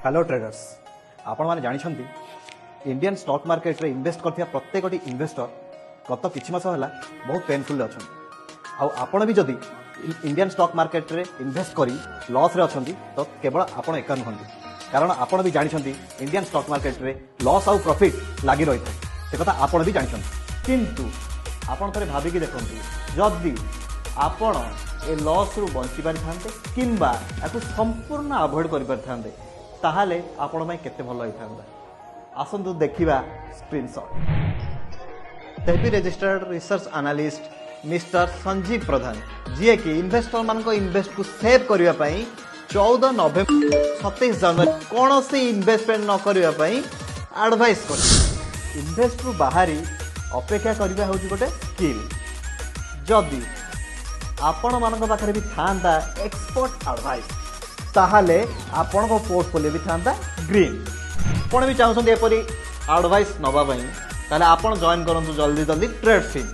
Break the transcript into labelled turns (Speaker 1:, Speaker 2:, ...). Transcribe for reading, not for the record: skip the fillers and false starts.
Speaker 1: Hello traders आपण मैंने जानते इंडियन स्टॉक मार्केट रे इन्वेस्ट करथिया प्रत्येकटी इन्वेस्टर गत किछि मास होला बहुत पेनफुल अच्छा आपण भी जदि इंडियन स्टॉक मार्केट रे इन्वेस्ट करी लॉस रे अछंती तो केवल आपण एका नुहंती कारण आपण भी जानते इंडियन स्टॉक मार्केट रे लॉस आउ प्रॉफिट लागि रही था से कथा आपण भी जानते किंतु आपण थरे भाबिकी देखंतु जदि आपण ए लॉस रु बंची पारि थांते किंबा याकु संपूर्ण अवॉइड करि पारि थांते ताहाले आपण में केते भलो होई थांदा आसंतु देखिबा स्क्रीनशॉट तेबी registered research analyst mister Sanjeev Pradhan ji कि इन्वेस्टर मान इन्वेस्ट को सेव करने 14 नवेम्बर 27 जनवरी कौन से इन्वेस्टमेंट न करने एडवाइस कर इन्वेस्ट रु बाहरी अपेक्षा करने हूँ गोटे स्किल जदि आपण मान पाखे भी था एक्सपर्ट एडवाइस ताहले आपण को पोर्टफोलियो भी था ग्रीन आपण भी चाहते एपरी एडवाइस नवा ताहले आपण जॉइन करंतु जल्दी जल्दी ट्रेडफिन।